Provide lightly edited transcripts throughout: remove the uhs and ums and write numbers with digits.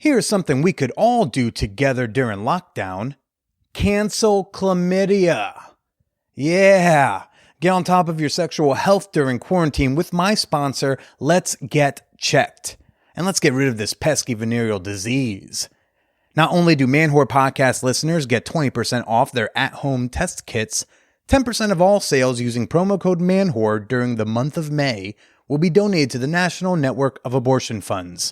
Here's something we could all do together during lockdown. Cancel chlamydia. Yeah. Get on top of your sexual health during quarantine with my sponsor, Let's Get Checked. And let's get rid of this pesky venereal disease. Not only do Man Whore podcast listeners get 20% off their at-home test kits, 10% of all sales using promo code MANWHORE during the month of May will be donated to the National Network of Abortion Funds.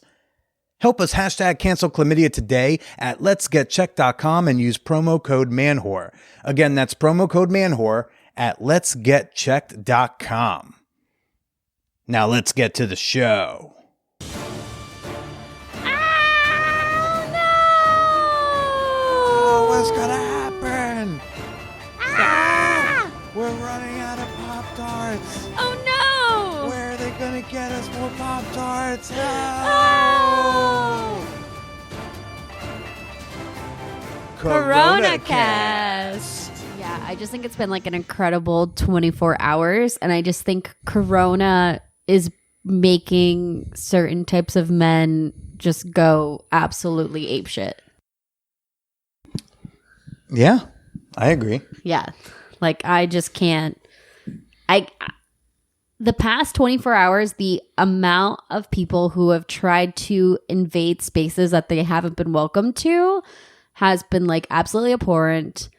Help us hashtag cancel chlamydia today at letsgetchecked.com and use promo code MANWHORE. Again, that's promo code MANWHORE at letsgetchecked.com. Now let's get to the show. What's gonna happen? We're running out of Pop-Tarts. Oh no! Where are they gonna get us more Pop-Tarts? Oh! Corona Cast. Yeah, I just think it's been like an incredible 24 hours, and I just think Corona is making certain types of men just go absolutely apeshit. Yeah, I agree. Yeah. Like, I just can't. The past 24 hours, the amount of people who have tried to invade spaces that they haven't been welcome to has been, like, absolutely abhorrent.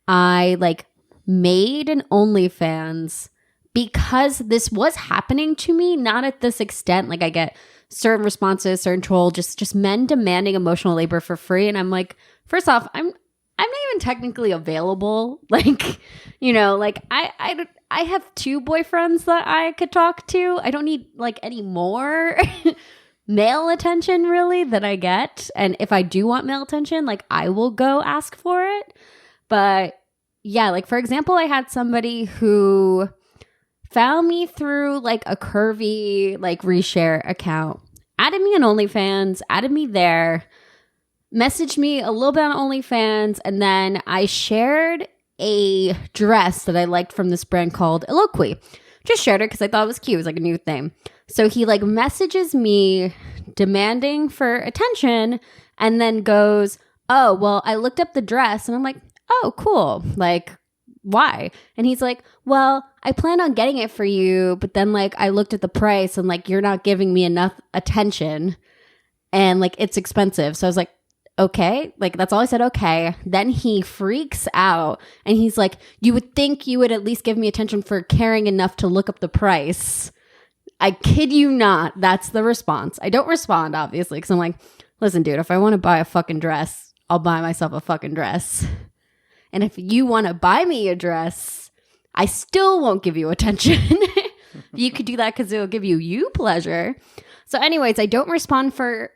I, like, made an OnlyFans because this was happening to me, not at this extent. Like, I get certain responses, certain troll, just men demanding emotional labor for free. And I'm like, first off, I'm not even technically available. Like, you know, like I have 2 boyfriends that I could talk to. I don't need like any more male attention really that I get. And if I do want male attention, like I will go ask for it. But yeah, like for example, I had somebody who found me through like a curvy like reshare account, added me on OnlyFans, added me there, messaged me a little bit on OnlyFans, and then I shared a dress that I liked from this brand called Eloquii. Just shared it because I thought it was cute. It was like a new thing. So he like messages me demanding for attention and then goes, oh, well, I looked up the dress. And I'm like, oh, cool. Like, why? And he's like, well, I planned on getting it for you, but then like I looked at the price and like you're not giving me enough attention and like it's expensive. So I was like, okay, like that's all I said. Okay. Then he freaks out and he's like, you would think you would at least give me attention for caring enough to look up the price. I kid you not. That's the response. I don't respond, obviously, because I'm like, listen, dude, if I want to buy a fucking dress, I'll buy myself a fucking dress. And if you want to buy me a dress, I still won't give you attention. You could do that because it will give you pleasure. So anyways, I don't respond for,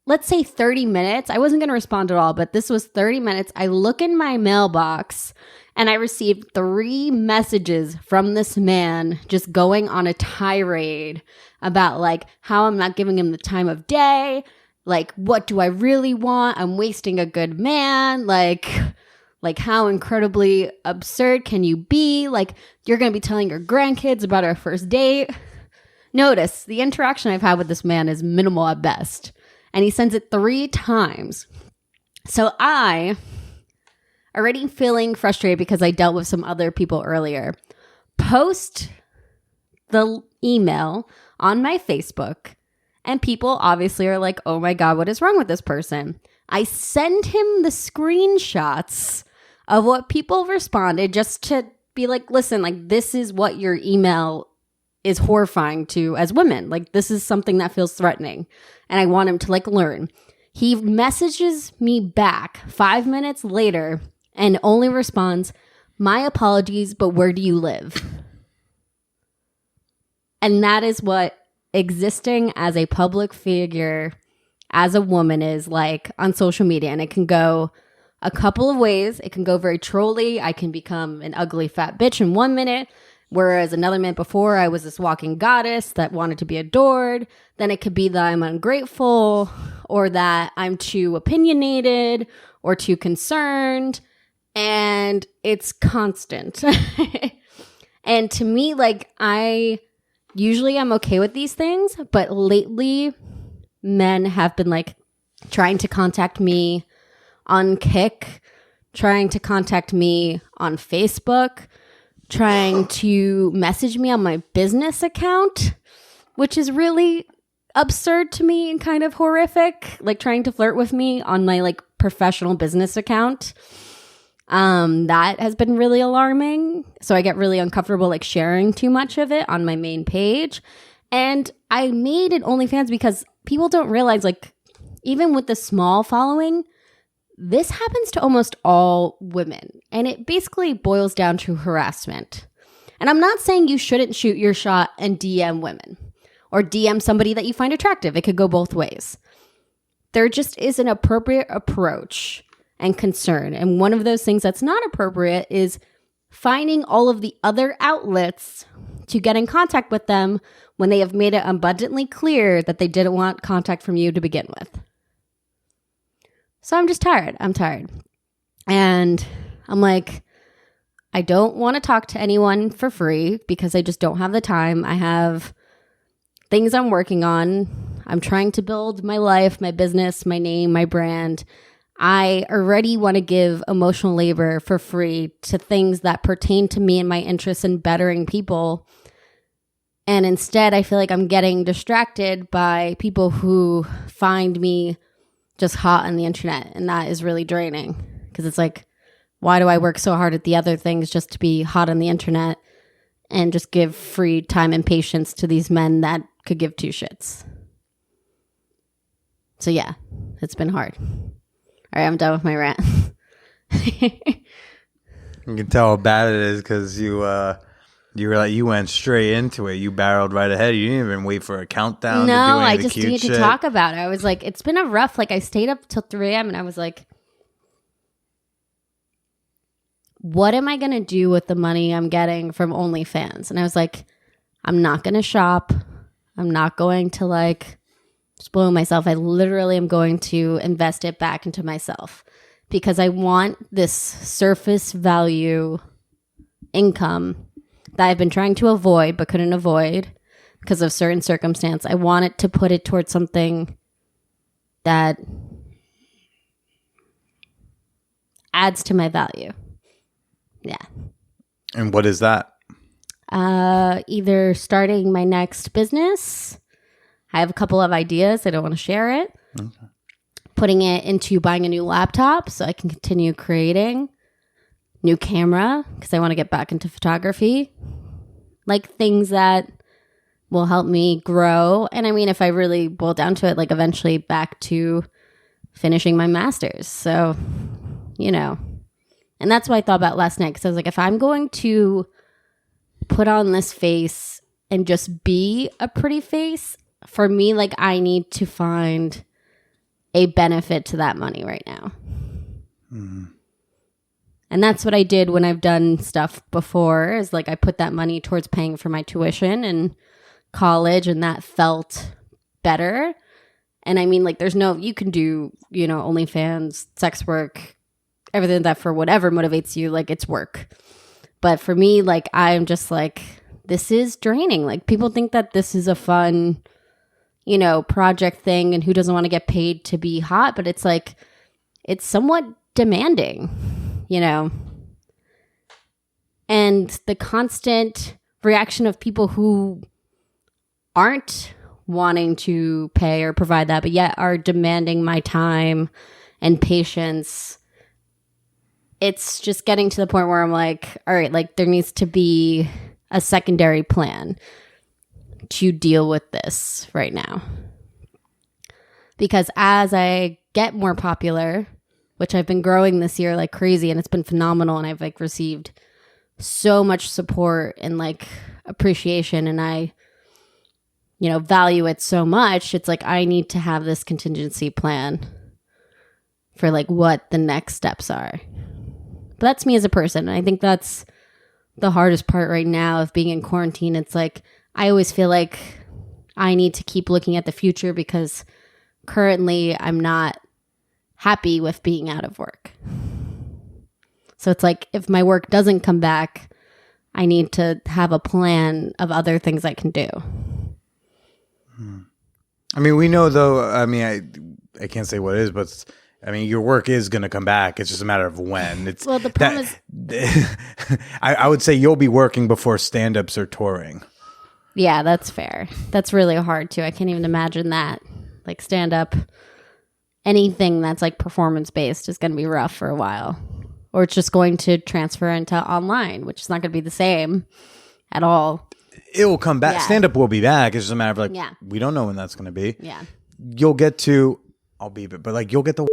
let's say 30 minutes. I wasn't going to respond at all, but this was 30 minutes. I look in my mailbox and I received 3 messages from this man just going on a tirade about like how I'm not giving him the time of day. Like, what do I really want? I'm wasting a good man. Like how incredibly absurd can you be? Like, you're going to be telling your grandkids about our first date. Notice the interaction I've had with this man is minimal at best. And he sends it 3 times. So I, already feeling frustrated because I dealt with some other people earlier, post the email on my Facebook. And people obviously are like, oh my God, what is wrong with this person? I send him the screenshots of what people responded just to be like, listen, like this is what your email is horrifying to as women. Like this is something that feels threatening. And I want him to like learn. He messages me back 5 minutes later and only responds, my apologies, but where do you live? And that is what existing as a public figure, as a woman is like on social media. And it can go a couple of ways. It can go very trolly. I can become an ugly fat bitch in 1 minute. Whereas another minute before, I was this walking goddess that wanted to be adored. Then it could be that I'm ungrateful or that I'm too opinionated or too concerned. And it's constant. And to me, like, I usually am okay with these things. But lately, men have been, like, trying to contact me on Kik, trying to contact me on Facebook, trying to message me on my business account, which is really absurd to me and kind of horrific, like trying to flirt with me on my like professional business account. That has been really alarming. So I get really uncomfortable like sharing too much of it on my main page. And I made it OnlyFans because people don't realize, like, even with the small following, this happens to almost all women. And it basically boils down to harassment. And I'm not saying you shouldn't shoot your shot and DM women or DM somebody that you find attractive. It could go both ways. There just is an appropriate approach and concern. And one of those things that's not appropriate is finding all of the other outlets to get in contact with them when they have made it abundantly clear that they didn't want contact from you to begin with. So I'm just tired. I'm tired. And I'm like, I don't want to talk to anyone for free because I just don't have the time. I have things I'm working on. I'm trying to build my life, my business, my name, my brand. I already want to give emotional labor for free to things that pertain to me and my interests in bettering people. And instead, I feel like I'm getting distracted by people who find me just hot on the internet. And that is really draining because it's like, why do I work so hard at the other things just to be hot on the internet and just give free time and patience to these men that could give two shits? So yeah, it's been hard. All right, I'm done with my rant. You can tell how bad it is because you went straight into it. You barreled right ahead. You didn't even wait for a countdown. No, to do any I of the just cute need shit. to talk about it. I was like, it's been a rough. Like I stayed up till 3 a.m. and I was like, what am I gonna do with the money I'm getting from OnlyFans? And I was like, I'm not gonna shop. I'm not going to like spoil myself. I literally am going to invest it back into myself because I want this surface value income that I've been trying to avoid but couldn't avoid because of certain circumstance. I wanted to put it towards something that adds to my value. Yeah. And what is that? Either starting my next business. I have a couple of ideas. I don't want to share it. Okay. Putting it into buying a new laptop so I can continue creating. New camera because I want to get back into photography. Like things that will help me grow. And I mean, if I really boil down to it, like eventually back to finishing my master's. So, you know. And that's what I thought about last night because I was like, if I'm going to put on this face and just be a pretty face, for me, like I need to find a benefit to that money right now. Mm. And that's what I did when I've done stuff before is like I put that money towards paying for my tuition in college and that felt better. And I mean, like there's no, you can do, you know, OnlyFans, sex work, everything that for whatever motivates you, like it's work. But for me, like I'm just like, this is draining. Like people think that this is a fun, you know, project thing and who doesn't want to get paid to be hot, but it's like, it's somewhat demanding, you know. And the constant reaction of people who aren't wanting to pay or provide that, but yet are demanding my time and patience. It's just getting to the point where I'm like, all right, like there needs to be a secondary plan to deal with this right now. Because as I get more popular, which I've been growing this year like crazy and it's been phenomenal and I've like received so much support and like appreciation and I, you know, value it so much, it's like I need to have this contingency plan for like what the next steps are. But that's me as a person. And I think that's the hardest part right now of being in quarantine. It's like I always feel like I need to keep looking at the future because currently I'm not happy with being out of work. So it's like if my work doesn't come back, I need to have a plan of other things I can do. I mean, we know though. I mean, I can't say what it is, but I mean, your work is going to come back. It's just a matter of when. It's Well, the problem I would say you'll be working before stand-ups are touring. Yeah, that's fair. That's really hard too. I can't even imagine that. Like stand up, anything that's like performance based is going to be rough for a while. Or it's just going to transfer into online, which is not going to be the same at all. It will come back. Yeah. Stand-up will be back. It's just a matter of like, Yeah. we don't know when that's going to be. Yeah. You'll get to, I'll beep it, but like you'll get to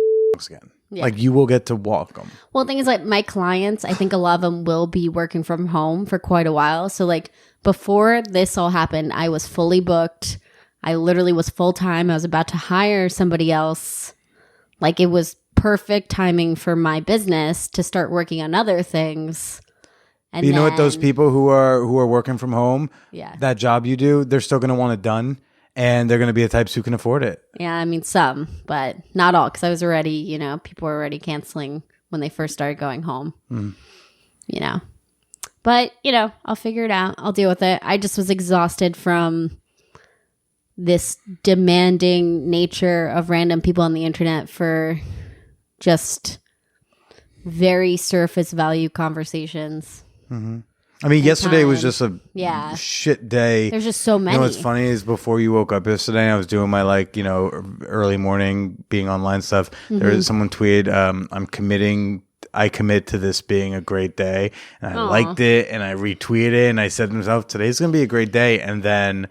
again. Yeah. Like you will get to walk them. Well, the thing is, like, my clients, I think a lot of them will be working from home for quite a while. So, like, before this all happened, I was fully booked. I literally was full time. I was about to hire somebody else. Like, it was perfect timing for my business to start working on other things. And You know what? Those then- people who are working from home, Yeah. that job you do, they're still going to want it done, and they're going to be the types who can afford it. Yeah, I mean, some, but not all, because I was already, people were already canceling when they first started going home, But, I'll figure it out. I'll deal with it. I just was exhausted from this demanding nature of random people on the internet for just very surface value conversations. I mean, yesterday was time. just a Yeah. shit day. There's just so many. You know what's funny is before you woke up yesterday, I was doing my early morning being online stuff. There was someone tweeted, I commit to this being a great day. And I liked it and I retweeted it and I said to myself, today's going to be a great day. And then,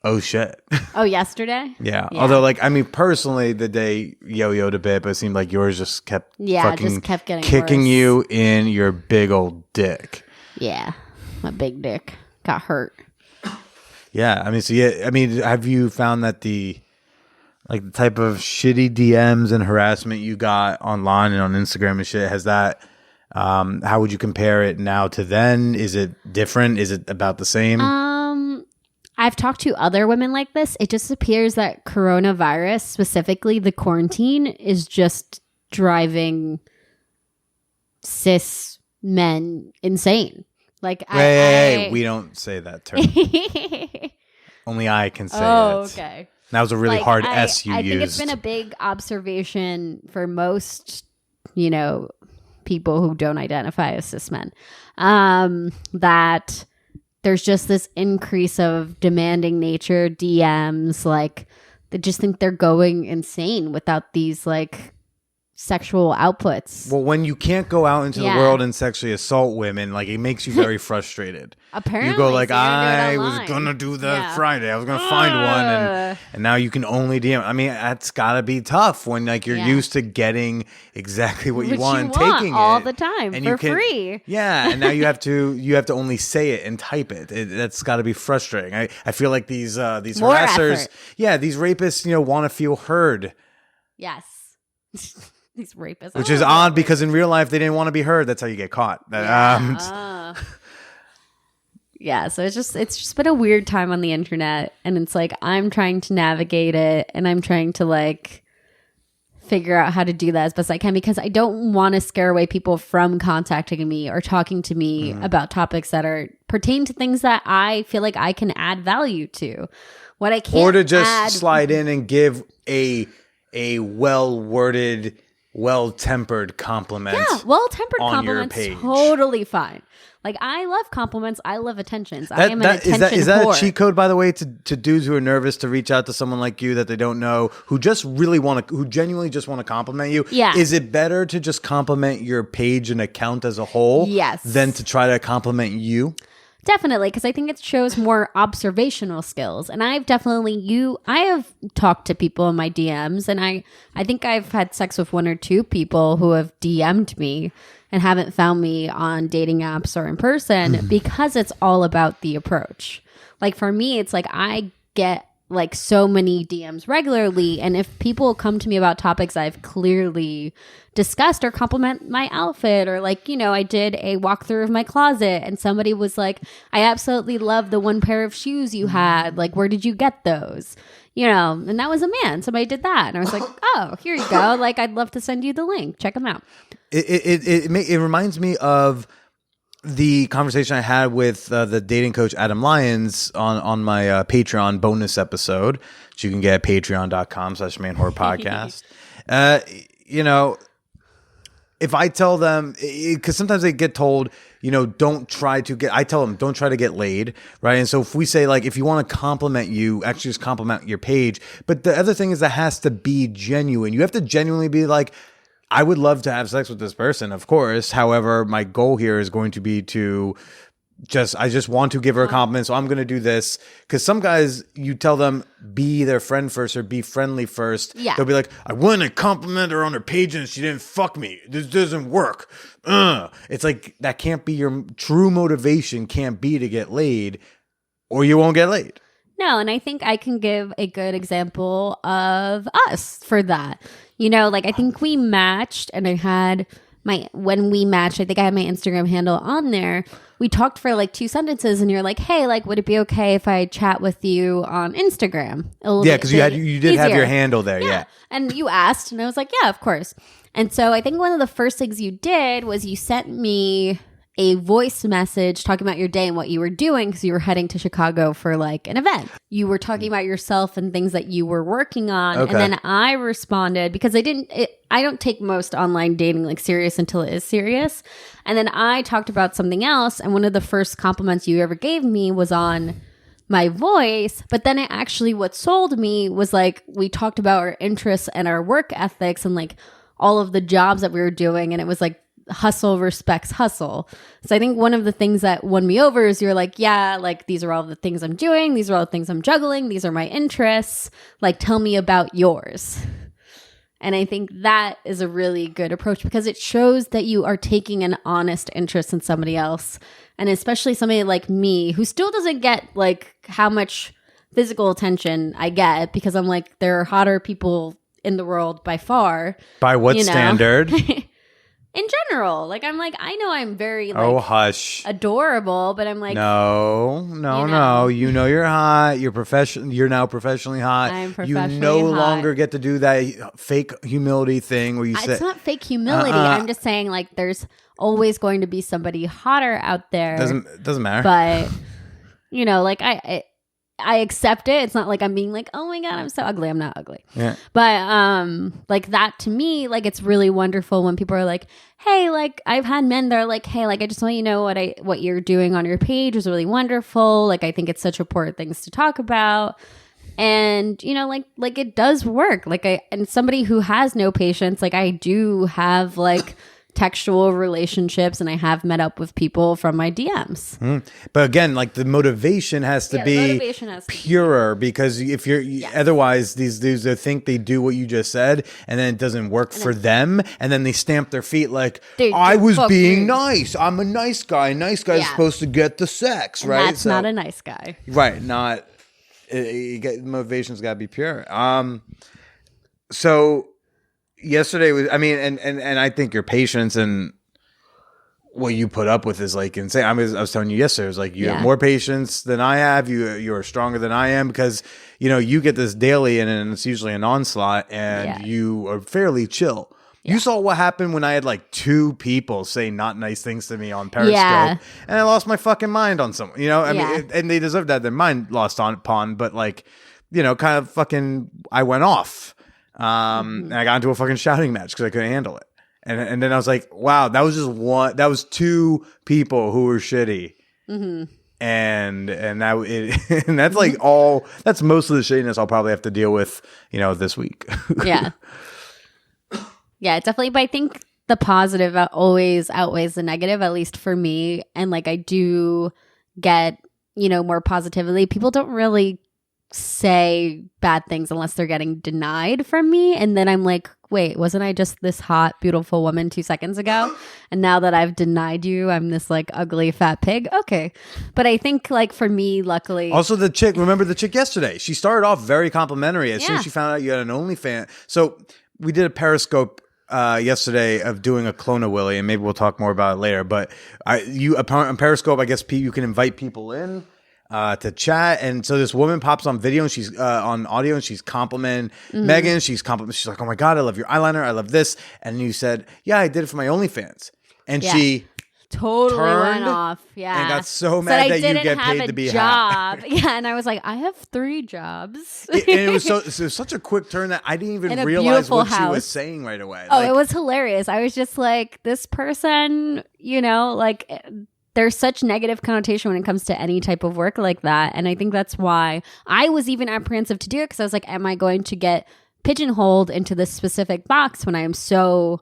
oh shit. Oh, yesterday? Yeah. Yeah. Although personally, the day yo-yoed a bit, but it seemed like yours just kept Just kept getting kicking worse. you in your big old dick. Yeah. My big dick got hurt. Yeah, have you found that the type of shitty DMs and harassment you got online and on Instagram and shit, has that how would you compare it now to then? Is it different? Is it about the same? I've talked to other women like this. It just appears that coronavirus, specifically the quarantine, is just driving cis men insane. Like, Hey, we don't say that term. Only I can say it. Okay. That was a really hard S you I used. think it's been a big observation for most, people who don't identify as cis men, that there's just this increase of demanding nature, DMs, like they just think they're going insane without these sexual outputs. Well, when you can't go out into Yeah. the world and sexually assault women, it makes you very frustrated. Apparently, You go so you're gonna do it I was online. gonna do that Yeah. Friday. I was gonna find one, and now you can only DM. I mean, that's gotta be tough when you're Yeah. used to getting exactly what you Which want you and want taking all it the time and for you can, free. Yeah, and now you have to only say it and type it. That's got to be frustrating. I feel like these More harassers, effort. yeah, these rapists, want to feel heard, Yes. These rapists. which is odd because in real life they didn't want to be heard. That's how you get caught. Yeah, so it's just been a weird time on the internet, and it's I'm trying to navigate it, and I'm trying to figure out how to do that as best I can, because I don't want to scare away people from contacting me or talking to me about topics that pertain to things that I feel like I can add value to. What I can't Or to just add, slide in and give a well-worded, well-tempered compliment. yeah, well-tempered on your compliments, page. totally fine. I love compliments. I love attentions. I am an attention Is that whore. a cheat code, by the way, to dudes who are nervous to reach out to someone like you that they don't know, who just really who genuinely just want to compliment you? Yeah. Is it better to just compliment your page and account as a whole, Yes. than to try to compliment you? Definitely, because I think it shows more observational skills. And I have talked to people in my DMs, and I think I've had sex with one or two people who have DM'd me and haven't found me on dating apps or in person because it's all about the approach. For me, it's I get so many DMs regularly, and if people come to me about topics I've clearly discussed or compliment my outfit, or I did a walkthrough of my closet and somebody was I absolutely love the one pair of shoes you had, where did you get those, and that was a man, somebody did that, and I was oh, here you go, I'd love to send you the link, check them out. It reminds me of the conversation I had with the dating coach Adam Lyons on my Patreon bonus episode, which you can get at patreon.com/manwhorepodcast. You know, if I tell them, because sometimes they get told, you know, I tell them, don't try to get laid, right? And so if we say, like, if you want to compliment you, actually just compliment your page. But the other thing is that has to be genuine. You have to genuinely be like, I would love to have sex with this person, of course. However, my goal here is going to be to I just want to give her a compliment, so I'm going to do this. Because some guys, you tell them, be their friend first or be friendly first. Yeah. They'll be like, I want to compliment her on her page and she didn't fuck me. This doesn't work. It's like, that can't be your true motivation, can't be to get laid, or you won't get laid. No, and I think I can give a good example of us for that. You know, like I think we matched, and when we matched, I think I had my Instagram handle on there. We talked for like 2 sentences, and you're like, hey, like, would it be okay if I chat with you on Instagram? Yeah, because you did have your handle there. Yeah. And you asked, and I was like, yeah, of course. And so I think one of the first things you did was you sent me a voice message talking about your day and what you were doing because you were heading to Chicago for like an event. You were talking about yourself and things that you were working on. Okay. And then I responded because I don't take most online dating like serious until it is serious. And then I talked about something else. And one of the first compliments you ever gave me was on my voice. But then what sold me was like, we talked about our interests and our work ethics and like all of the jobs that we were doing. And it was like, hustle respects hustle. So I think one of the things that won me over is you're like, yeah, like these are all the things I'm doing. These are all the things I'm juggling. These are my interests. Like, tell me about yours. And I think that is a really good approach because it shows that you are taking an honest interest in somebody else. And especially somebody like me who still doesn't get like how much physical attention I get because I'm like, there are hotter people in the world by far. By what standard? In general, like I'm like, I know I'm very like hush, adorable, but I'm like, no. You know you're hot. You're now professionally hot. I'm professionally You no hot. longer get to do that fake humility thing where you say it's not fake humility. I'm just saying like there's always going to be somebody hotter out there. Doesn't matter. But you know, like I accept it. It's not like I'm being like, oh my God, I'm so ugly. I'm not ugly. Yeah. But like that to me, like it's really wonderful when people are like, hey, like I've had men that are like, hey, like I just want you to know what you're doing on your page is really wonderful. Like I think it's such important things to talk about. And you know, like it does work. And somebody who has no patience, like I do have like textual relationships and I have met up with people from my DMs. But again, like the motivation has to be purer because if you're otherwise these dudes they think they do what you just said and then it doesn't work for them and then they stamp their feet like I was being nice. I'm a nice guy. Nice guy's supposed to get the sex, and right? That's not a nice guy. Right, not motivation's got to be pure. So yesterday was, I mean, and I think your patience and what you put up with is like insane. I was telling you yesterday, it was like you have more patience than I have. You're stronger than I am because you know you get this daily and it's usually an onslaught, and you are fairly chill. You saw what happened when I had like 2 people say not nice things to me on Periscope, and I lost my fucking mind on someone. You know, I mean, and they deserve that. Their mind lost upon, but like, you know, kind of fucking, I went off. And I got into a fucking shouting match because I couldn't handle it. And then I was like, wow, that was 2 people who were shitty. And and that's like that's most of the shittiness I'll probably have to deal with, you know, this week. Yeah, definitely. But I think the positive always outweighs the negative, at least for me. And like I do get, you know, more positivity. People don't really say bad things unless they're getting denied from me, and then I'm like, wait, wasn't I just this hot beautiful woman 2 seconds ago, and now that I've denied you I'm this like ugly fat pig? Okay. But I think like for me, luckily, also remember the chick yesterday, she started off very complimentary as soon as she found out you had an OnlyFans. So we did a Periscope yesterday of doing a clone of Willie, and maybe we'll talk more about it later, but on Periscope I guess you can invite people in to chat, and so this woman pops on video and she's on audio and she's complimenting Megan. She's like, oh my God, I love your eyeliner, I love this. And you said, yeah, I did it for my OnlyFans. And she totally turned went off. Yeah. and got so Said mad I that you didn't get have paid a to be job. hot. Yeah, and I was like, I have 3 jobs. And it was such a quick turn that I didn't In even a realize beautiful what she was house. saying right away. Oh, it was hilarious. I was just like, this person, like there's such negative connotation when it comes to any type of work like that. And I think that's why I was even apprehensive to do it, because I was like, am I going to get pigeonholed into this specific box when I am so,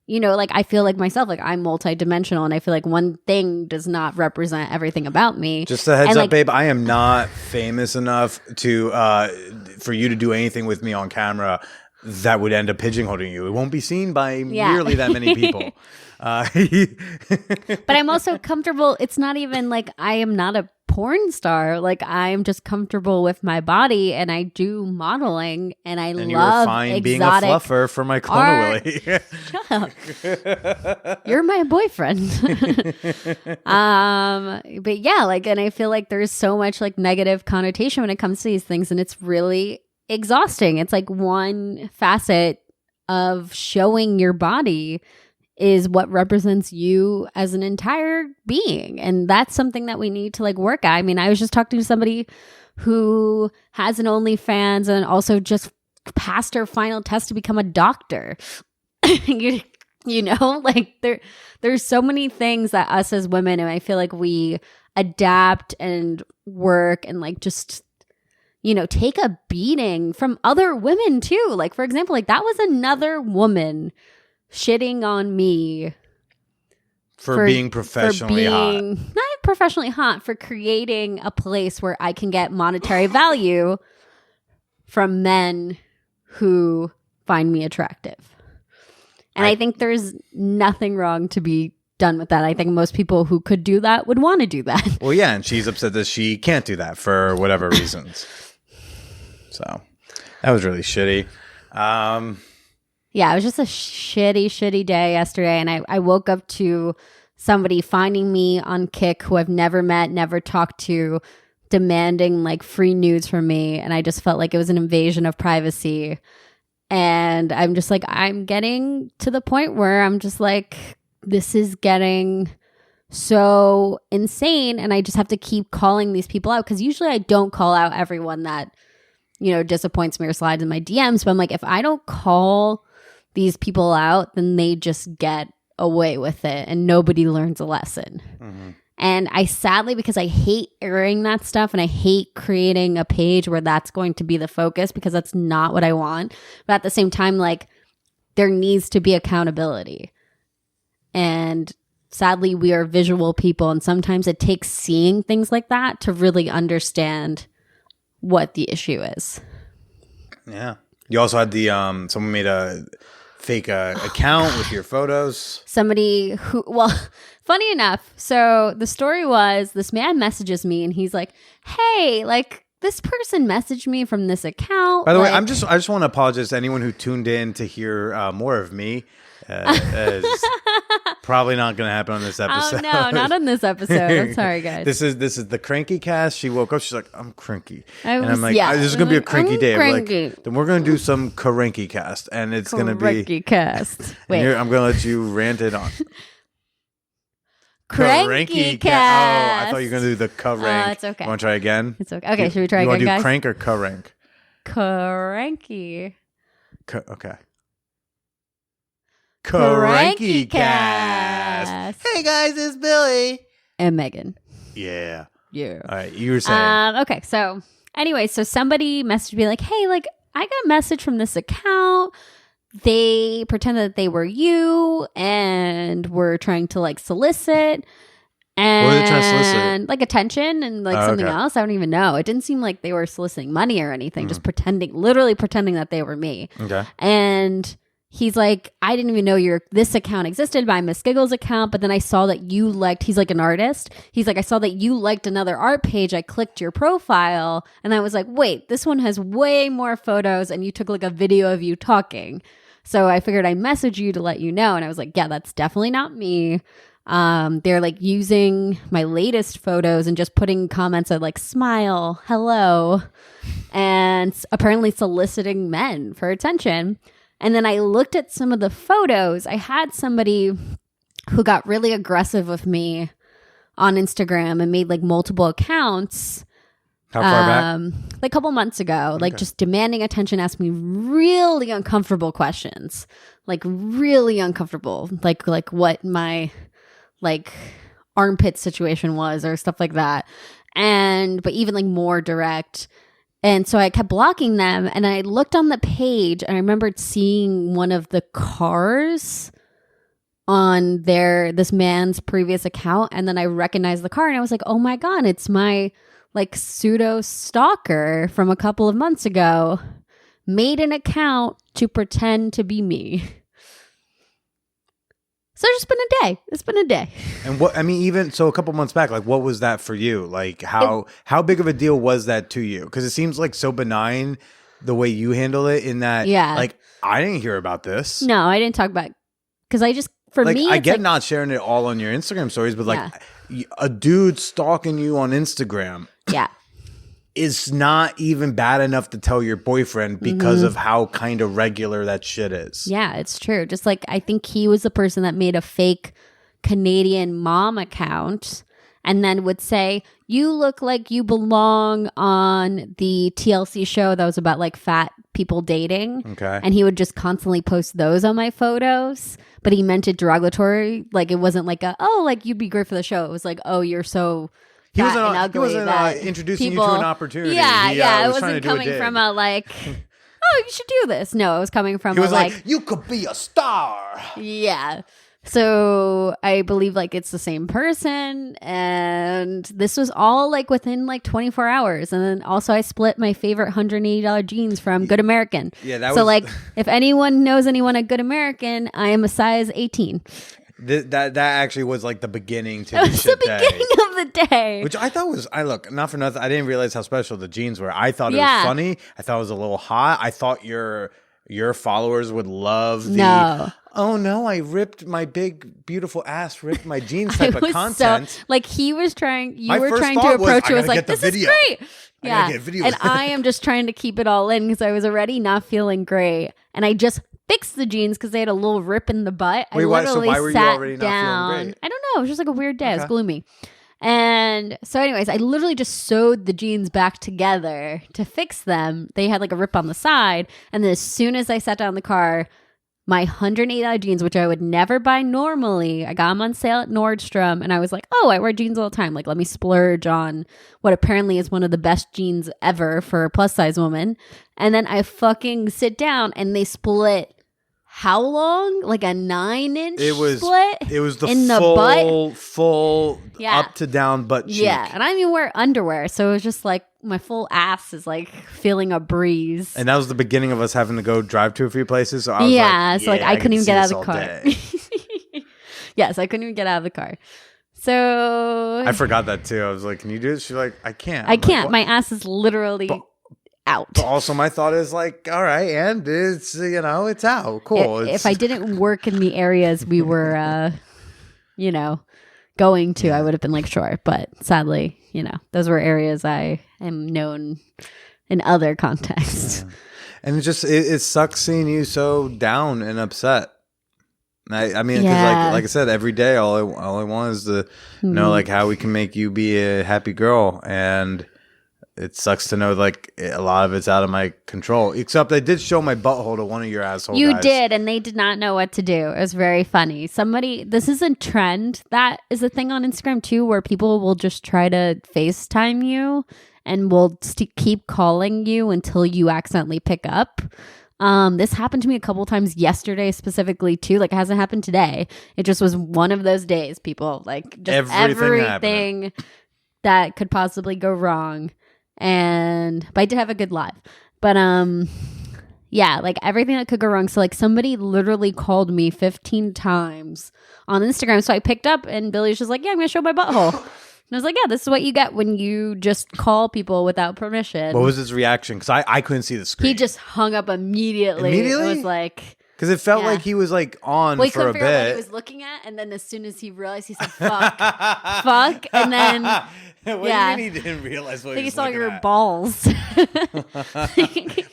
I feel like myself, like I'm multidimensional, and I feel like one thing does not represent everything about me. Just a heads And, up, babe. I am not famous enough to for you to do anything with me on camera that would end up pigeonholing you. It won't be seen by nearly that many people. But I'm also comfortable. It's not even like I am not a porn star. Like I'm just comfortable with my body, and I do modeling, and I And you love were fine exotic being a fluffer for my Clone art. Willy. Shut up. You're my boyfriend. But yeah, and I feel like there's so much negative connotation when it comes to these things, and it's really exhausting. It's like one facet of showing your body is what represents you as an entire being. And that's something that we need to work at. I mean, I was just talking to somebody who has an OnlyFans and also just passed her final test to become a doctor. There's so many things that us as women, and I feel like we adapt and work and just take a beating from other women too. For example, that was another woman shitting on me for being professionally hot. Not professionally hot, for creating a place where I can get monetary value from men who find me attractive. And I think there's nothing wrong to be done with that. I think most people who could do that would want to do that. Well, yeah, and she's upset that she can't do that for whatever reasons. So that was really shitty. Yeah, it was just a shitty day yesterday. And I woke up to somebody finding me on Kik who I've never met, never talked to, demanding free nudes from me. And I just felt like it was an invasion of privacy. And I'm just I'm getting to the point where I'm just this is getting so insane. And I just have to keep calling these people out, because usually I don't call out everyone that, disappoints me or slides in my DMs. But I'm if I don't call these people out, then they just get away with it and nobody learns a lesson. Mm-hmm. And I sadly, because I hate airing that stuff and I hate creating a page where that's going to be the focus, because that's not what I want. But at the same time, there needs to be accountability. And sadly, we are visual people, and sometimes it takes seeing things like that to really understand what the issue is. Yeah. You also had the someone made a fake account with your photos. Somebody who, funny enough, so the story was this man messages me and he's like, hey, this person messaged me from this account. By the way, I just want to apologize to anyone who tuned in to hear more of me. It's probably not going to happen on this episode. Oh no, not on this episode. I'm sorry, guys. This is the cranky cast. She woke up. She's like, I'm cranky, and I'm yeah. This is going to be a cranky day. Cranky. Then we're going to do some cranky cast, and it's going to be cranky cast. Wait, I'm going to let you rant it on. Cranky cast. Oh, I thought you were going to do the rank. It's okay. You want to try again? It's okay. Okay, should we try again, guys? You want to do crank or rank? Cranky. Okay. Cranky cast. Hey guys, it's Billy and Megan. Yeah. Yeah. All right, you were saying. Okay, so anyway, so somebody messaged me hey, I got a message from this account. They pretended that they were you and were trying to solicit. And what were they trying to solicit? Attention and something else. I don't even know. It didn't seem like they were soliciting money or anything, just literally pretending that they were me. Okay. And he's like, I didn't even know this account existed, my Miss Giggles account, but then I saw that you liked, he's an artist. He's I saw that you liked another art page. I clicked your profile and I was like, wait, this one has way more photos and you took a video of you talking. So I figured I'd message you to let you know. And I was like, yeah, that's definitely not me. They're using my latest photos and just putting comments of smile, hello, and apparently soliciting men for attention. And then I looked at some of the photos. I had somebody who got really aggressive with me on Instagram and made like multiple accounts. How far back? Like a couple months ago, like just demanding attention, asking me really uncomfortable questions, like really uncomfortable, like what my like armpit situation was or stuff like that. But even like more direct. And so I kept blocking them, and I looked on the page and I remembered seeing one of the cars on this man's previous account, and then I recognized the car and I was like, oh my God, it's my like pseudo stalker from a couple of months ago made an account to pretend to be me. So it's been a day. It's been a day. And what, I mean, even so a couple months back, like what was that for you? Like how big of a deal was that to you? Because it seems like so benign the way you handle it in that, like, I didn't hear about this. No, I didn't talk about, because I just, for like, me, I it's get like, not sharing it all on your Instagram stories, but like a dude stalking you on Instagram is not even bad enough to tell your boyfriend because of how kind of regular that shit is. Yeah, it's true. Just like, I think he was the person that made a fake Canadian mom account and then would say, you look like you belong on the TLC show that was about like fat people dating. Okay. And he would just constantly post those on my photos, but he meant it derogatory. Like, it wasn't like like you'd be great for the show. It was like, oh, you're so He fat and ugly. wasn't introducing you to an opportunity. Yeah, it was wasn't coming from a like, oh, you should do this. No, it was coming from he was like, you could be a star. Yeah. So I believe like it's the same person, and this was all like within like 24 hours. And then also I split my favorite $180 jeans from Good American. Yeah, that so was... like if anyone knows anyone at Good American, I am a size 18. That actually was like the beginning to That the was shit the beginning of the day. Which I thought was, look, not for nothing, I didn't realize how special the jeans were. I thought it was funny. I thought it was a little hot. I thought your followers would love the, oh no, I ripped my big, beautiful ass, ripped my jeans type of content. So, like he was trying, you my were first trying to thought approach it, was like, this video. is great. Yeah. Get video. And I am just trying to keep it all in because I was already not feeling great. And I just fixed the jeans because they had a little rip in the butt. Wait, why were you already not feeling great? I don't know. It was just like a weird day. It was gloomy. And so anyways, I literally just sewed the jeans back together to fix them. They had like a rip on the side. And then as soon as I sat down in the car, my $108 jeans, which I would never buy normally, I got them on sale at Nordstrom. And I was like, oh, I wear jeans all the time. Like, let me splurge on what apparently is one of the best jeans ever for a plus size woman. And then I fucking sit down and they split. How long? Like a 9-inch split? It was the in full up to down butt cheek. Yeah, and I didn't even wear underwear, so it was just like my full ass is like feeling a breeze. And that was the beginning of us having to go drive to a few places. So I was so I couldn't even get out of the car. Yes, I couldn't even get out of the car. So I forgot that too. I was like, "Can you do this?" She's like, "I can't." I can't. My ass is literally out. But also my thought is like, all right, and it's, it's out. Cool. If I didn't work in the areas we were, going to, I would have been like, sure. But sadly, those were areas I am known in other contexts. Yeah. And it sucks seeing you so down and upset. I mean, because like I said, every day, all I want is to know like how we can make you be a happy girl. And it sucks to know like a lot of it's out of my control. Except I did show my butthole to one of your asshole guys. You did, and they did not know what to do. It was very funny. This is a trend that is a thing on Instagram too, where people will just try to FaceTime you and will keep calling you until you accidentally pick up. This happened to me a couple times yesterday specifically too. Like, it hasn't happened today. It just was one of those days, people. Like, just everything that could possibly go wrong. But I did have a good live. But like everything that could go wrong. So like somebody literally called me 15 times on Instagram. So I picked up and Billy's just like, yeah, I'm going to show my butthole. And I was like, yeah, this is what you get when you just call people without permission. What was his reaction? Because I couldn't see the screen. He just hung up immediately. It was like... Because it felt like he was like on for a bit. He couldn't figure out what he was looking at. And then as soon as he realized, he said, fuck. And then What Yeah. do you mean he didn't realize what I think he he was saw looking your at? balls.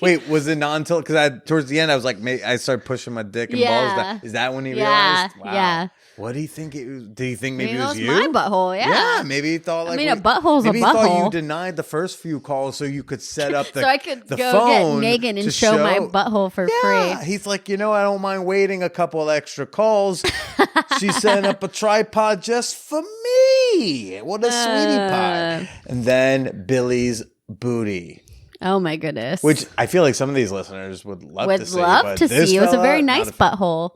Wait, was it not until because towards the end I was like, I started pushing my dick and balls. Yeah. Is that when he Yeah, realized? Wow. yeah. What do you think? Did you think maybe Maybe it that was was you? my butthole. Yeah. maybe he thought like mean, a butthole's a maybe he thought you butthole. denied the first few calls so you could set up the So I could the go phone get naked to and show my butthole for Yeah, free. he's like, I don't mind waiting a couple extra calls. She set up a tripod just for me. What a sweetie pie. And then Billy's booty, Oh my goodness. which I feel like some of these listeners would love to would see. love but to this see. It was a fella, very not nice butthole.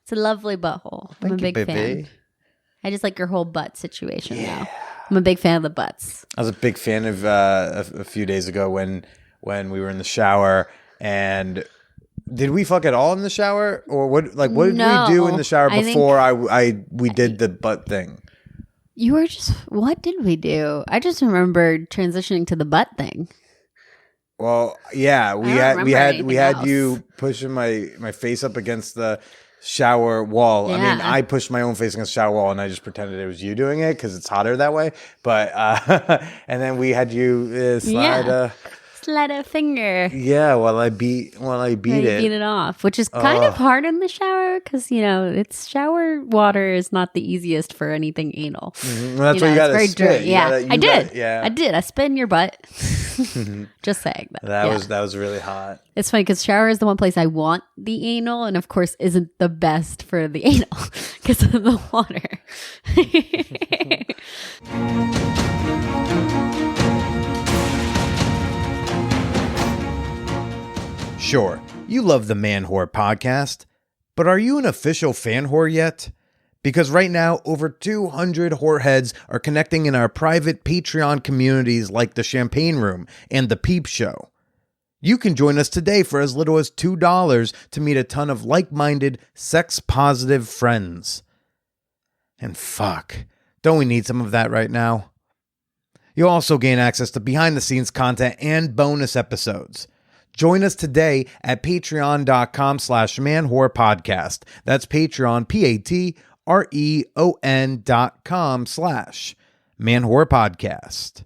It's a lovely butthole. I'm a Thank you, big fan. baby. I just like your whole butt situation now. I'm a big fan of the butts. I was a big fan of a few days ago when we were in the shower and did we fuck at all in the shower or what? Like what did No, we do in the shower I think- before we did the butt thing? You were just, what did we do? I just remembered transitioning to the butt thing. Well, yeah, we don't had remember anything else. you pushing my face up against the shower wall. I mean, Yeah. I pushed my own face against the shower wall, and I just pretended it was you doing it because it's hotter that way. But and then we had you slide. Yeah. Slide a finger. Yeah, while I beat Right, it. beat it off, which is kind of hard in the shower because it's shower water is not the easiest for anything anal. Well, that's why you it's got to very spit. dirty. You Yeah, gotta- you I did. got- yeah, I did. I spit in your butt. Just saying that. that was really hot. It's funny because shower is the one place I want the anal, and of course isn't the best for the anal because of the water. Sure, you love the Man Whore podcast, but are you an official fan whore yet? Because right now, over 200 whoreheads are connecting in our private Patreon communities like the Champagne Room and the Peep Show. You can join us today for as little as $2 to meet a ton of like-minded, sex-positive friends. And fuck, don't we need some of that right now? You'll also gain access to behind-the-scenes content and bonus episodes. Join us today at patreon.com/manwhorepodcast. That's Patreon, patreon.com/manwhorepodcast.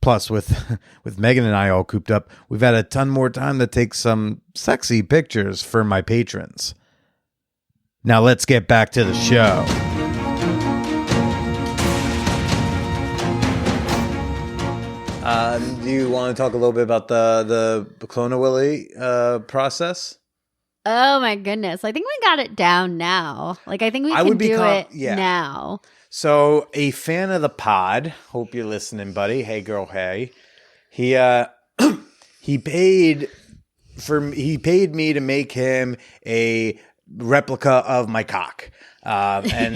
Plus, with Megan and I all cooped up, we've had a ton more time to take some sexy pictures for my patrons. Now let's get back to the show. Do you want to talk a little bit about the Clone Willy process? Oh my goodness. I think we got it down now. Like I think we I can would be do it yeah. now. So, a fan of the pod, hope you're listening, buddy. Hey, girl, hey. He he paid me to make him a replica of my cock, and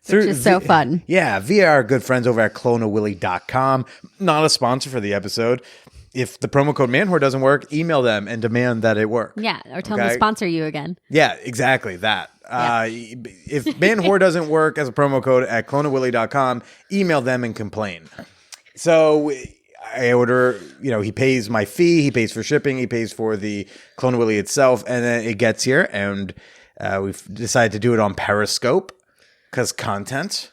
Which is so fun. Yeah, via our good friends over at clonawilly.com. Not a sponsor for the episode. If the promo code manwhore doesn't work, email them and demand that it work. Yeah, or tell them Okay. to sponsor you again. Yeah, exactly that. If manwhore doesn't work as a promo code at clonawilly.com, email them and complain. So I order, he pays my fee, he pays for shipping, he pays for the Clone Willy itself, and then it gets here, and we've decided to do it on Periscope because content,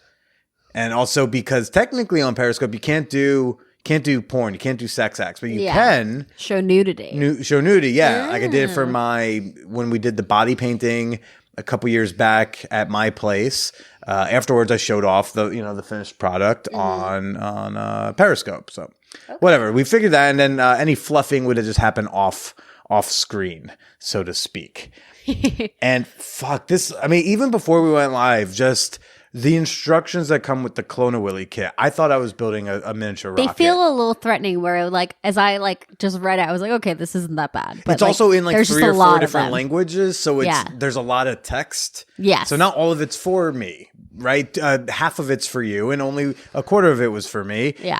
and also because technically on Periscope you can't do porn, you can't do sex acts, but you can show nudity. show nudity. Yeah, like I did it for when we did the body painting a couple years back at my place. Afterwards, I showed off the finished product on Periscope. So whatever, we figured that, and then any fluffing would have just happened off screen, so to speak. And fuck this. I mean, even before we went live, just the instructions that come with the Clone Willy kit, I thought I was building a miniature rocket. They feel a little threatening where as I just read it, I was like, okay, this isn't that bad. But It's also in there's 3 just or a lot 4 of different them. languages, so Yeah. there's a lot of text. Yes. So not all of it's for me, right? Half of it's for you, and only a quarter of it was for me. Yeah.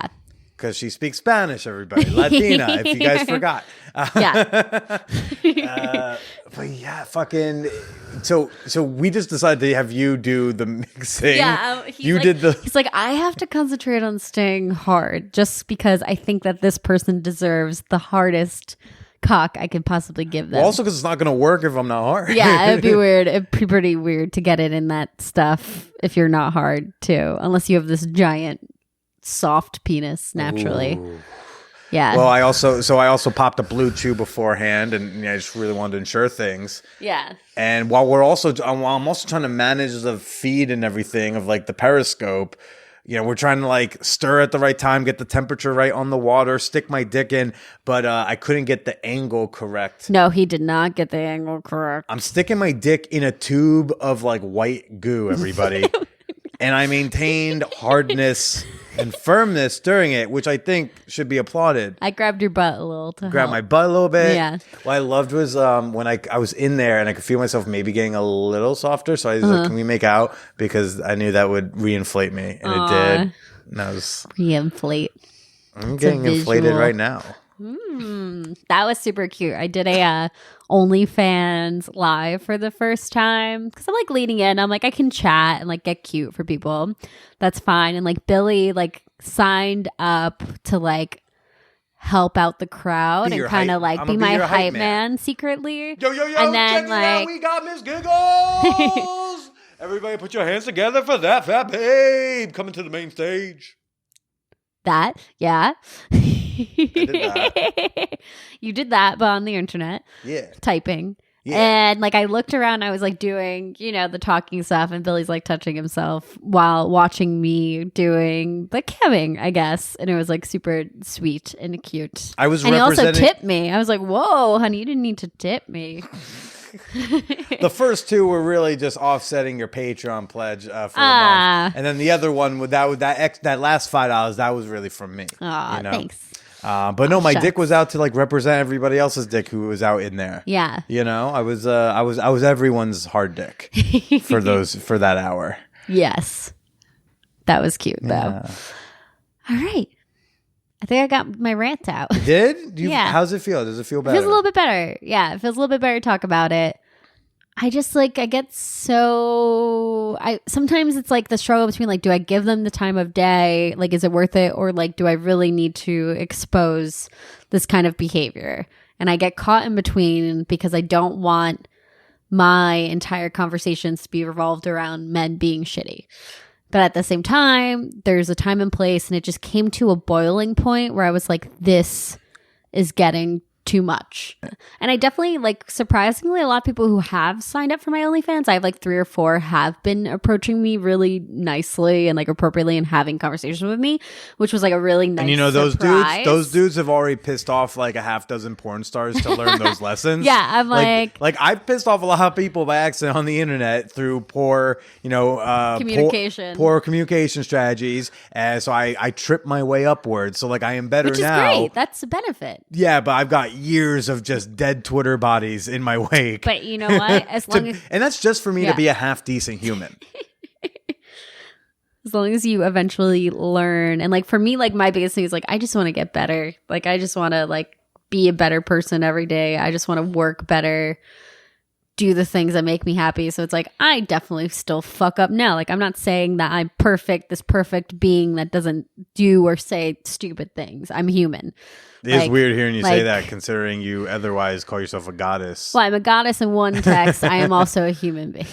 Because she speaks Spanish, everybody. Latina, if you guys forgot. Yeah. But yeah, fucking. So we just decided to have you do the mixing. Yeah. He's like, I have to concentrate on staying hard just because I think that this person deserves the hardest cock I could possibly give them. Well, also because it's not going to work if I'm not hard. Yeah, it'd be weird. It'd be pretty weird to get it in that stuff if you're not hard too, unless you have this giant soft penis naturally. Ooh. Yeah. Well, I also popped a Blue Chew beforehand, and I just really wanted to ensure things. Yeah. And while I'm also trying to manage the feed and everything of like the Periscope. We're trying to like stir at the right time, get the temperature right on the water, stick my dick in, but I couldn't get the angle correct. No, he did not get the angle correct. I'm sticking my dick in a tube of like white goo, everybody. And I maintained hardness and firmness during it, which I think should be applauded. I grabbed your butt a little to Grab help. my butt a little bit. Yeah. What I loved was when I was in there and I could feel myself maybe getting a little softer. So I was like, can we make out? Because I knew that would reinflate me. And it did. And I was Reinflate. I'm getting inflated visual. right now. That was super cute. I did a OnlyFans live for the first time because I'm like leaning in. I'm like, I can chat and like get cute for people. That's fine. And like Billy like signed up to like help out the crowd and kind of like be my hype man secretly. Yo, and then check it like out. We got Miss Giggles. Everybody put your hands together for that fat babe coming to the main stage. that, yeah. did that. You did that, but on the internet. Yeah. Typing. Yeah. And like I looked around, I was like doing, the talking stuff, and Billy's like touching himself while watching me doing the camming, I guess. And it was like super sweet and cute. I was and he also representing- tipped me. I was like, whoa, honey, you didn't need to tip me. The first two were really just offsetting your Patreon pledge for the month, and then the other one with that last $5 that was really from me. Aw, thanks. But no, my shucks. dick was out to like represent everybody else's dick who was out in there. Yeah. I was everyone's hard dick for that hour. Yes. That was cute, though. Yeah. All right. I think I got my rant out. Did? Yeah. How's it feel? Does it feel It better? feels a little bit better. Yeah, it feels a little bit better to talk about it. I just I get sometimes it's like the struggle between like, do I give them the time of day? Like, is it worth it? Or like, do I really need to expose this kind of behavior? And I get caught in between because I don't want my entire conversations to be revolved around men being shitty. But at the same time, there's a time and place, and it just came to a boiling point where I was like, this is getting too much. And I definitely, like, surprisingly, a lot of people who have signed up for my OnlyFans, I have like 3 or 4 have been approaching me really nicely and like appropriately and having conversations with me, which was like a really nice And surprise. those dudes have already pissed off like a half dozen porn stars to learn those lessons. Yeah, I'm like I've pissed off a lot of people by accident on the internet through poor, communication. poor communication strategies. And so I tripped my way upwards. So like I am better which is now. great. That's a benefit. Yeah, but I've got years of just dead Twitter bodies in my wake. But you know what? As long as And that's just for me Yeah. to be a half decent human. as long as you eventually learn, and like for me, like my biggest thing is like I just want to get better. Like I just want to like be a better person every day. I just want to work better, do the things that make me happy. So it's like I definitely still fuck up now. Like I'm not saying that I'm perfect, this perfect being that doesn't do or say stupid things. I'm human. It is Like- weird hearing you say like- that, considering you otherwise call yourself a goddess. Well, I'm a goddess in one text. I am also a human being.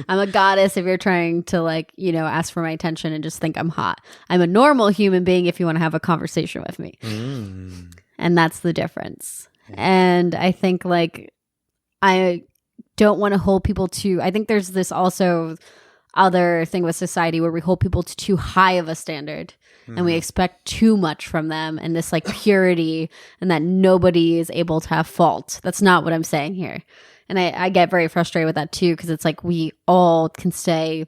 I'm a goddess if you're trying to like, ask for my attention and just think I'm hot. I'm a normal human being if you want to have a conversation with me. And that's the difference. And I think like I don't want to hold people to, I think there's this also other thing with society where we hold people to too high of a standard. And we expect too much from them, and this like purity, and that nobody is able to have fault. That's not what I'm saying here. And I get very frustrated with that too, because it's like we all can say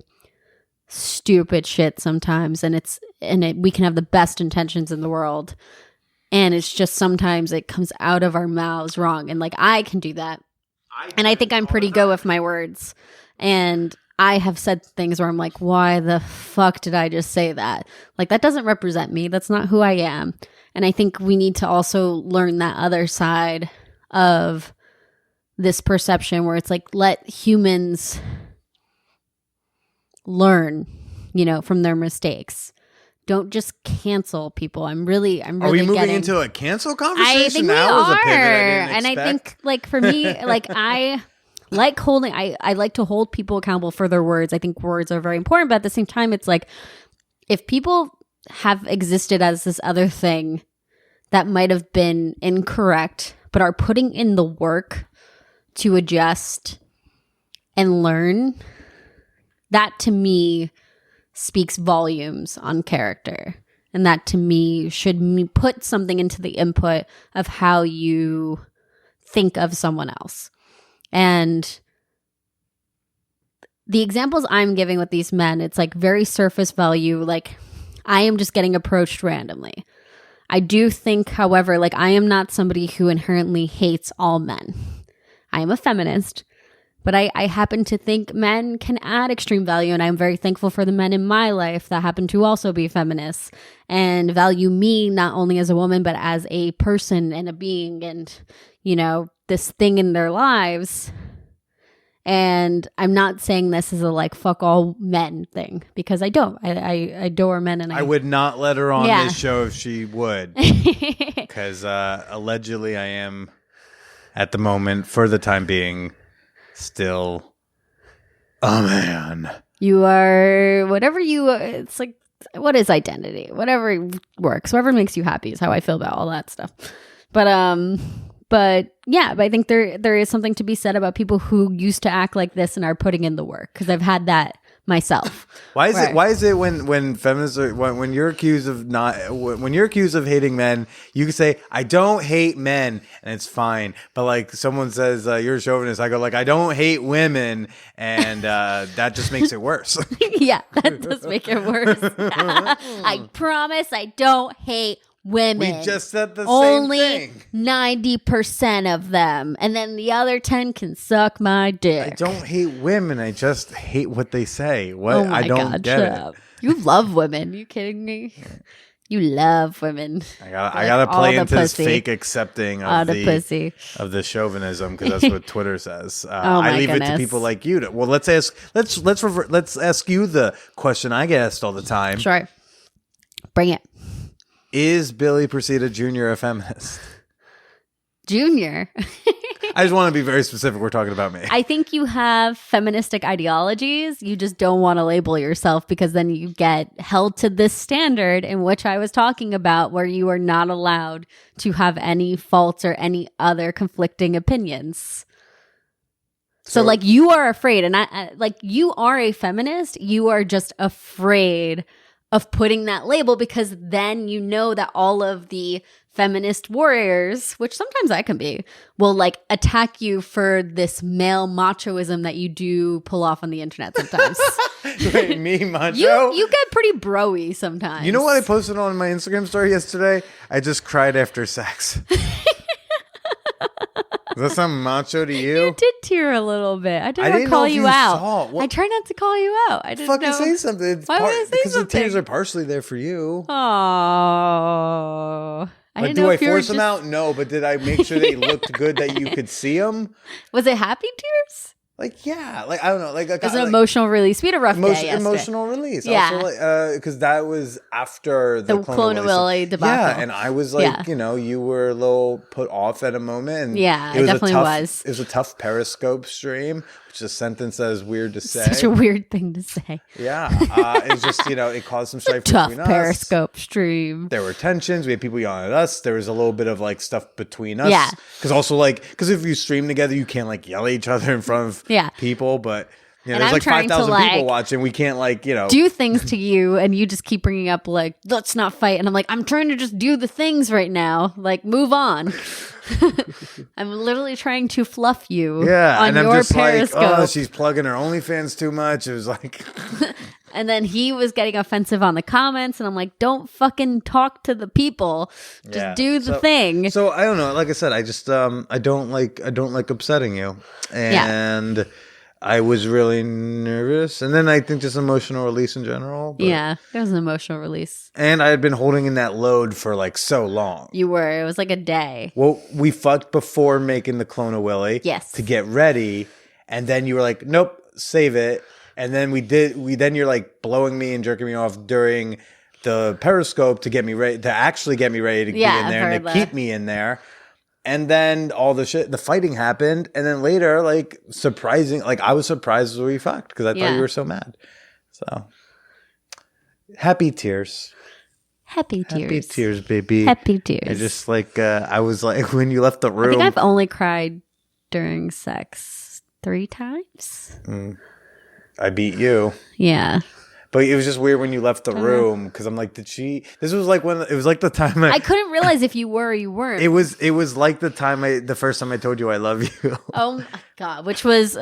stupid shit sometimes, and we can have the best intentions in the world, and it's just sometimes it comes out of our mouths wrong. And like I can do that, and I think I'm pretty good with my words, and I have said things where I'm like, why the fuck did I just say that? Like, that doesn't represent me. That's not who I am. And I think we need to also learn that other side of this perception where it's like, let humans learn, from their mistakes. Don't just cancel people. I'm really Are we moving getting into a cancel conversation? I think we That was a are. pivot I didn't And I expect. think like for me, like I like holding I like to hold people accountable for their words. I think words are very important, but at the same time it's like if people have existed as this other thing that might have been incorrect, but are putting in the work to adjust and learn, that to me speaks volumes on character. And that to me should put something into the input of how you think of someone else. And the examples I'm giving with these men, it's like very surface value. Like, I am just getting approached randomly. I do think, however, like, I am not somebody who inherently hates all men. I am a feminist, but I happen to think men can add extreme value, and I'm very thankful for the men in my life that happen to also be feminists and value me not only as a woman, but as a person and a being and, you know, this thing in their lives. And I'm not saying this is a like fuck all men thing, because I don't. I adore men, and I would not let her on Yeah. this show if she would, because allegedly I am, at the moment, for the time being, still a man. You are whatever you. It's like, what is identity? Whatever works, whatever makes you happy is how I feel about all that stuff. But yeah, but I think there is something to be said about people who used to act like this and are putting in the work, because I've had that myself. Why is Right. it? Why is it when feminists are, when you're accused of hating men, you can say I don't hate men and it's fine, but like someone says you're a chauvinist, I go like I don't hate women, and that just makes it worse. Yeah, that does make it worse. I promise I don't hate women. We just said the Only same thing. 90% of them, and then the other 10 can suck my dick. I don't hate women. I just hate what they say. What Oh my I don't God, get shut it. up. You love women. You kidding me? You love women. I gotta all play the into this pussy. fake accepting All of the pussy. of the chauvinism, because that's what Twitter says. Oh my I leave it to goodness. people like you. Well, let's ask you the question I get asked all the time. Sure. Bring it. Is Billy Procida Jr. a feminist? Junior. I just want to be very specific. We're talking about me. I think you have feministic ideologies. You just don't want to label yourself, because then you get held to this standard in which I was talking about, where you are not allowed to have any faults or any other conflicting opinions. So like, you are afraid, and I like, you are a feminist. You are just afraid of putting that label, because then you know that all of the feminist warriors, which sometimes I can be, will like attack you for this male machoism that you do pull off on the internet sometimes. Wait, me, macho? You get pretty bro-y sometimes. You know what I posted on my Instagram story yesterday? I just cried after sex. Does that sound macho to you? You did tear a little bit. I I didn't didn't call know if you you out. saw it. What- I try not to call you out. I didn't Fucking know. say something. It's Why would I say because the something? tears are partially there for you. Oh, I But didn't do know I if you were force them just- out? No, but did I make sure they looked good that you could see them? Was it happy tears? Like, yeah, like I don't know, like It was an emotional release. We had a rough day yesterday. emotional release. Yeah. Also, like, because that was after the Clone Willy debacle. Yeah, and I was like, Yeah. you know, you were a little put off at a moment. And Yeah, it I was definitely was. It was a tough Periscope stream, which is a sentence that is weird to say. Such a weird thing to say. Yeah, it's just, you know, it caused some strife Tough between us. Periscope stream. There were tensions. We had people yelling at us. There was a little bit of like stuff between us. Yeah. Because if you stream together, you can't like yell at each other in front of Yeah. people. But you know, And there's I'm like trying to, 5,000 people like, watching. We can't like, you know. Do things to you, and you just keep bringing up like, let's not fight. And I'm like, I'm trying to just do the things right now. Like, move on. I'm literally trying to fluff you yeah, on and I'm your just Periscope. like, oh, she's plugging her OnlyFans too much. It was like, And then he was getting offensive on the comments, and I'm like, don't fucking talk to the people. Just Yeah. do the thing. So I don't know. Like I said, I just I don't like upsetting you, and I was really nervous, and then I think just emotional release in general. But, Yeah, it was an emotional release. and I had been holding in that load for like so long. You were. It was like a day. Well, we fucked before making the Clone of Willy. Yes. To get ready, and then you were like, nope, save it. And then then you're like blowing me and jerking me off during the Periscope to get me ready, to actually get me ready to be Yeah, in there I've and to heard that. keep me in there. And then all the fighting happened. And then later, like I was surprised when we fucked because I thought Yeah. you were so mad. So happy tears. Happy tears. Happy tears, baby. Happy tears. I just like, I was like, when you left the I room. think I've only cried during sex 3 times. I beat you. Yeah. But it was just weird when you left the room because I'm like, did she? This was like when it was like the time I couldn't realize if you were or you weren't. It was like the first time I told you I love you. Oh my God. Which was.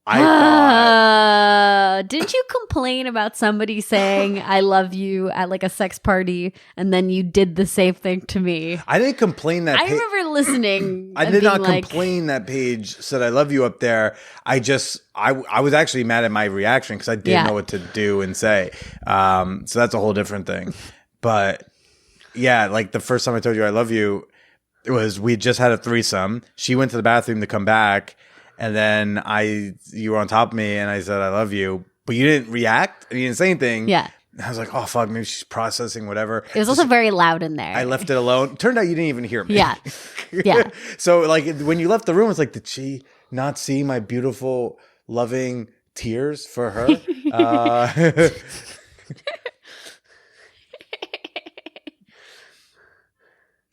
I thought Didn't you complain about somebody saying I love you at like a sex party and then you did the same thing to me? I didn't complain that. I remember listening. I and did not being like, complain that Paige said I love you up there. I was actually mad at my reaction because I didn't know what to do and say. So that's a whole different thing. But yeah, like the first time I told you I love you, it was we just had a threesome. She went to the bathroom to come back. And then you were on top of me and I said, I love you. But you didn't react. You didn't say anything. Yeah. I was like, oh, fuck, maybe she's processing whatever. It was also very loud in there. I left it alone. Turned out you didn't even hear me. Yeah. Yeah. So like when you left the room, it's like, did she not see my beautiful, loving tears for her?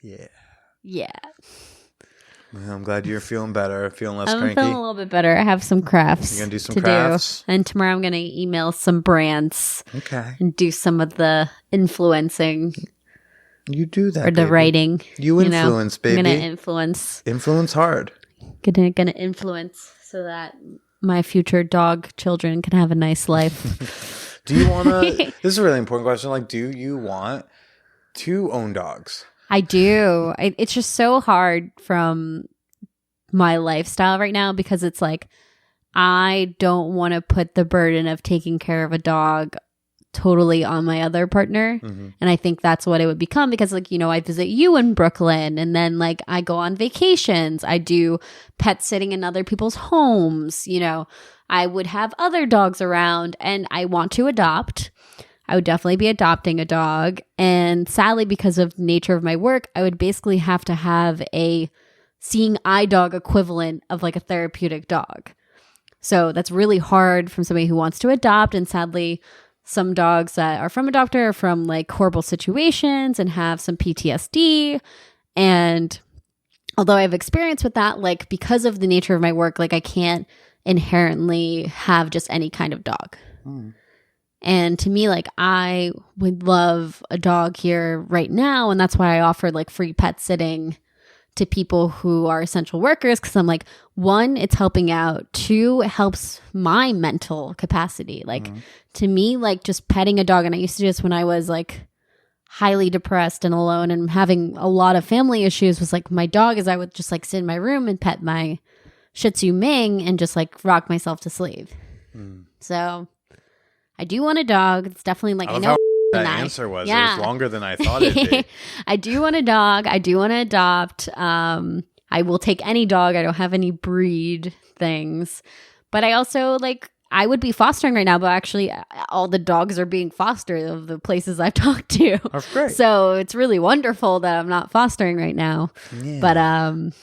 Yeah. Yeah. Well, I'm glad you're feeling better, feeling less I'm cranky. feeling a little bit better. I have some crafts. You're gonna do some to crafts? do. And tomorrow I'm going to email some brands Okay. and do some of the influencing You do that, or the baby. writing. You influence, I'm baby. going to influence. Influence hard. Gonna influence so that my future dog children can have a nice life. Do you want to? This is a really important question. Like, do you want to own dogs? I do. It's just so hard from my lifestyle right now because it's like I don't want to put the burden of taking care of a dog totally on my other partner. Mm-hmm. And I think that's what it would become because like, you know, I visit you in Brooklyn and then like I go on vacations. I do pet sitting in other people's homes. You know, I would have other dogs around and I want to adopt. I would definitely be adopting a dog. And sadly, because of the nature of my work, I would basically have to have a seeing eye dog equivalent of like a therapeutic dog. So that's really hard from somebody who wants to adopt. And sadly, some dogs that are from a doctor are from like horrible situations and have some PTSD. And although I have experience with that, like because of the nature of my work, like I can't inherently have just any kind of dog. And to me, like I would love a dog here right now. And that's why I offered like free pet sitting to people who are essential workers. Cause I'm like, 1, it's helping out. 2, it helps my mental capacity. Like to me, like just petting a dog. And I used to do this when I was like highly depressed and alone and having a lot of family issues was like my dog is I would just like sit in my room and pet my Shih Tzu Ming and just like rock myself to sleep. So I do want a dog. It's definitely like I know That answer was. It Yeah. was longer than I thought it'd be. I do want a dog. I do want to adopt. I will take any dog. I don't have any breed things. But I also like I would be fostering right now, but actually all the dogs are being fostered of the places I've talked to. That's great. So it's really wonderful that I'm not fostering right now. Yeah. But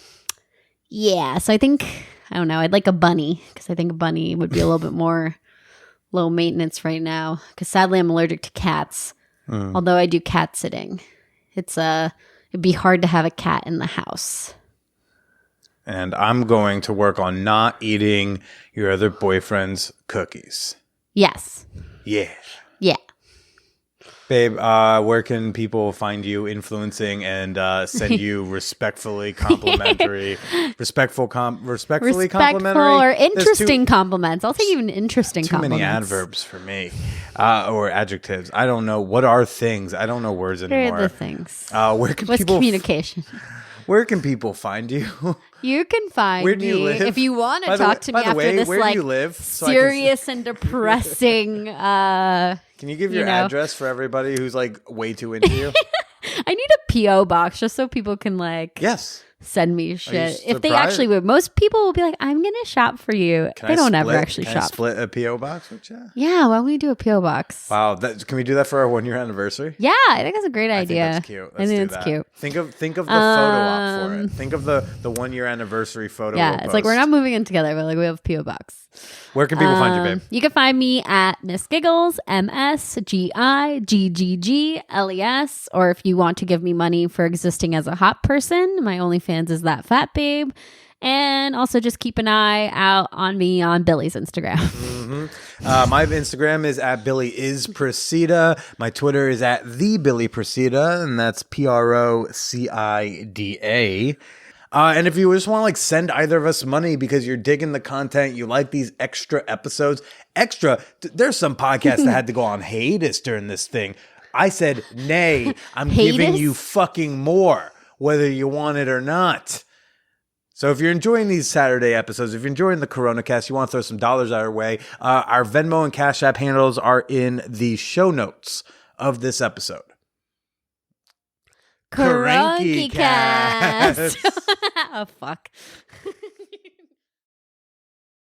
yeah, so I think I don't know, I'd like a bunny because I think a bunny would be a little bit more low maintenance right now because sadly I'm allergic to cats. Although I do cat sitting. It'd be hard to have a cat in the house. And I'm going to work on not eating your other boyfriend's cookies. Yes. Yeah. Yeah. Babe, where can people find you influencing and send you respectfully complimentary, respectfully Respectful complimentary? or interesting compliments. I'll take even interesting Too compliments. many adverbs for me, or adjectives. I don't know what are things. I don't know words Here are anymore. the things. Where can What's people? communication? Where can people find you? You can find Where do you me live? if you want By to the talk way- to by me the after way, this where do like you live? So I can serious and depressing. Can you give your know. address for everybody who's like way too into you? I need a PO box just so people can like Yes. send me shit. If they surprised? actually would. Most people will be like, I'm going to shop for you. They don't ever actually Can I shop. split a P.O. box with you? Yeah, why don't we do a P.O. box? Wow, can we do that for our 1 year anniversary? Yeah, I think that's a great idea. I think that's cute. I think it's cute. Think of the photo op for it. Think of the 1 year anniversary photo. Yeah, we'll it's like we're not moving in together, but like we have a P.O. box. Where can people find you, babe? You can find me at Miss Giggles, MSGIGGGLES, or if you want to give me money for existing as a hot person, my OnlyFans is That Fat Babe. And also just keep an eye out on me on Billy's Instagram. My Instagram is at BillyIsPresida. My Twitter is at TheBillyPresida, and that's PROCIDA. And if you just want to like send either of us money because you're digging the content, you like these extra episodes, there's some podcasts that had to go on hiatus during this thing. I said, nay, I'm giving you fucking more, whether you want it or not. So if you're enjoying these Saturday episodes, if you're enjoying the Corona Cast, you want to throw some dollars our way, our Venmo and Cash App handles are in the show notes of this episode. Cranky Cast. Oh, fuck.